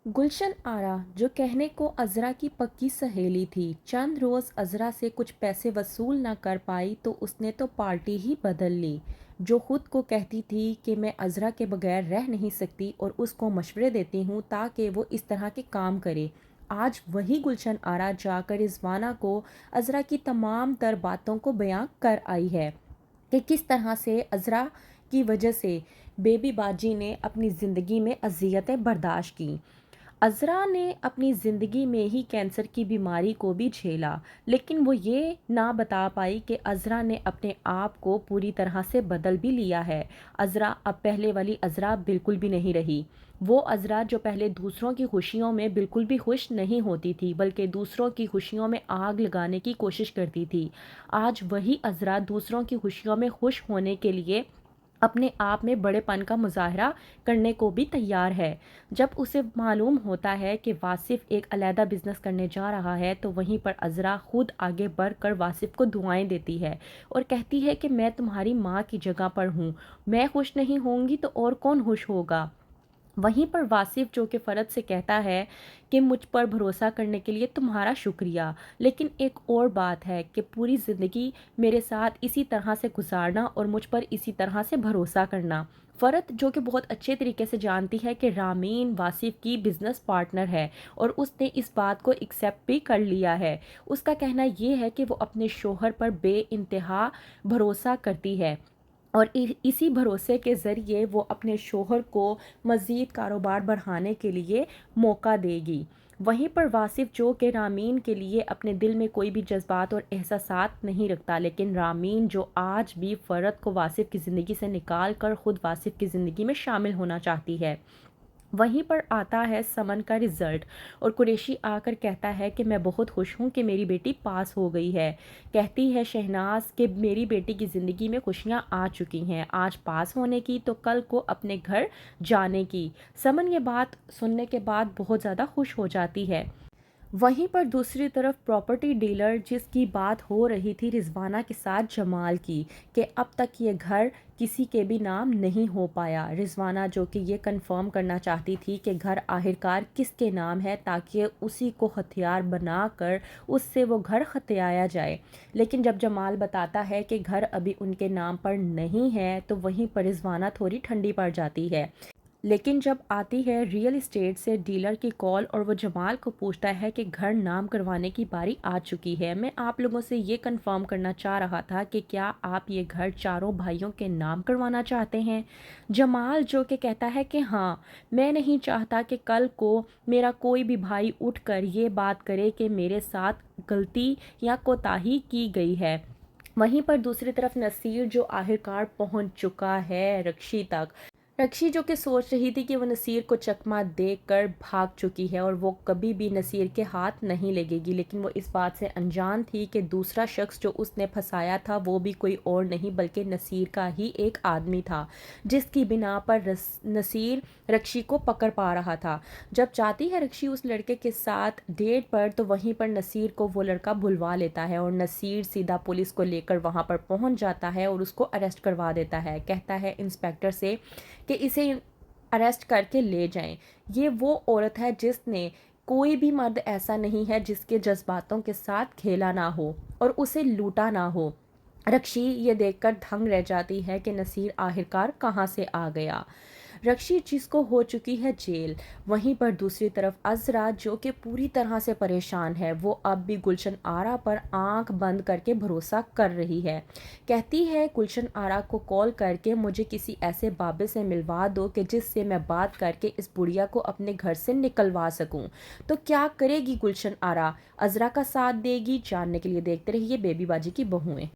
गुलशन आरा, जो कहने को अज़रा की पक्की सहेली थी, चंद रोज़ अज़रा से कुछ पैसे वसूल न कर पाई तो उसने तो पार्टी ही बदल ली। जो खुद को कहती थी कि मैं अज़रा के बगैर रह नहीं सकती और उसको मशवरे देती हूँ ताकि वो इस तरह के काम करे, आज वही गुलशन आरा जाकर रिजवाना को अज़रा की तमाम तर बातों को बयां कर आई है कि किस तरह से अज़रा की वजह से बेबी बाजी ने अपनी ज़िंदगी में अजियतें बर्दाश्त की। अज़रा ने अपनी ज़िंदगी में ही कैंसर की बीमारी को भी झेला, लेकिन वो ये ना बता पाई कि अज़रा ने अपने आप को पूरी तरह से बदल भी लिया है। अज़रा अब पहले वाली अज़रा बिल्कुल भी नहीं रही। वो अज़रा जो पहले दूसरों की खुशियों में बिल्कुल भी खुश नहीं होती थी, बल्कि दूसरों की खुशियों में आग लगाने की कोशिश करती थी, आज वही अज़रा दूसरों की खुशियों में खुश होने के लिए अपने आप में बड़ेपन का मुजाहरा करने को भी तैयार है। जब उसे मालूम होता है कि वासिफ एक अलहदा बिजनेस करने जा रहा है तो वहीं पर अज़रा खुद आगे बढ़कर वासिफ को दुआएं देती है और कहती है कि मैं तुम्हारी माँ की जगह पर हूँ, मैं खुश नहीं होंगी तो और कौन खुश होगा। वहीं पर वासिफ जो कि फ़रद से कहता है कि मुझ पर भरोसा करने के लिए तुम्हारा शुक्रिया, लेकिन एक और बात है कि पूरी ज़िंदगी मेरे साथ इसी तरह से गुजारना और मुझ पर इसी तरह से भरोसा करना। फ़रद जो कि बहुत अच्छे तरीके से जानती है कि रामीन वासिफ की बिज़नेस पार्टनर है और उसने इस बात को एक्सेप्ट भी कर लिया है। उसका कहना ये है कि वो अपने शोहर पर बेइंतहा भरोसा करती है और इसी भरोसे के ज़रिए वो अपने शोहर को मज़ीद कारोबार बढ़ाने के लिए मौका देगी। वहीं पर वासिफ जो कि रामीन के लिए अपने दिल में कोई भी जज्बात और एहसासात नहीं रखता, लेकिन रामीन जो आज भी फ़रद को वासिफ की ज़िंदगी से निकाल कर ख़ुद वासिफ की ज़िंदगी में शामिल होना चाहती है। वहीं पर आता है समन का रिज़ल्ट और कुरैशी आकर कहता है कि मैं बहुत खुश हूँ कि मेरी बेटी पास हो गई है। कहती है शहनाज कि मेरी बेटी की ज़िंदगी में खुशियाँ आ चुकी हैं, आज पास होने की तो कल को अपने घर जाने की। समन ये बात सुनने के बाद बहुत ज़्यादा खुश हो जाती है। वहीं पर दूसरी तरफ प्रॉपर्टी डीलर जिसकी बात हो रही थी रिजवाना के साथ जमाल की कि अब तक ये घर किसी के भी नाम नहीं हो पाया। रिजवाना जो कि ये कंफर्म करना चाहती थी कि घर आखिरकार किसके नाम है ताकि उसी को हथियार बनाकर उससे वो घर हथियाया जाए, लेकिन जब जमाल बताता है कि घर अभी उनके नाम पर नहीं है तो वहीं पर रिजवाना थोड़ी ठंडी पड़ जाती है। लेकिन जब आती है रियल इस्टेट से डीलर की कॉल और वो जमाल को पूछता है कि घर नाम करवाने की बारी आ चुकी है, मैं आप लोगों से ये कंफर्म करना चाह रहा था कि क्या आप ये घर चारों भाइयों के नाम करवाना चाहते हैं। जमाल जो कि कहता है कि हाँ, मैं नहीं चाहता कि कल को मेरा कोई भी भाई उठकर ये बात करे कि मेरे साथ गलती या कोताही की गई है। वहीं पर दूसरी तरफ नसीर जो आखिरकार पहुंच चुका है रक्षी तक। रक्षी जो कि सोच रही थी कि वो नसीर को चकमा देकर भाग चुकी है और वो कभी भी नसीर के हाथ नहीं लगेगी, लेकिन वो इस बात से अनजान थी कि दूसरा शख्स जो उसने फंसाया था वो भी कोई और नहीं बल्कि नसीर का ही एक आदमी था, जिसकी बिना पर नसीर रक्षी को पकड़ पा रहा था। जब जाती है रक्षी उस लड़के के साथ डेट पर तो वहीं पर नसीर को वो लड़का भुलवा लेता है और नसीर सीधा पुलिस को लेकर वहाँ पर पहुँच जाता है और उसको अरेस्ट करवा देता है। कहता है इंस्पेक्टर से कि इसे अरेस्ट करके ले जाएं। ये वो औरत है जिसने कोई भी मर्द ऐसा नहीं है जिसके जज्बातों के साथ खेला ना हो और उसे लूटा ना हो। रक्षी ये देखकर दंग रह जाती है कि नसीर आखिरकार कहाँ से आ गया। रक्षी जिसको हो चुकी है जेल। वहीं पर दूसरी तरफ अज़रा जो कि पूरी तरह से परेशान है, वो अब भी गुलशन आरा पर आंख बंद करके भरोसा कर रही है। कहती है गुलशन आरा को कॉल करके मुझे किसी ऐसे बाबे से मिलवा दो कि जिससे मैं बात करके इस बुढ़िया को अपने घर से निकलवा सकूं। तो क्या करेगी गुलशन आरा, अज़रा का साथ देगी? जानने के लिए देखते रहिए बेबी बाजी की बहुएं।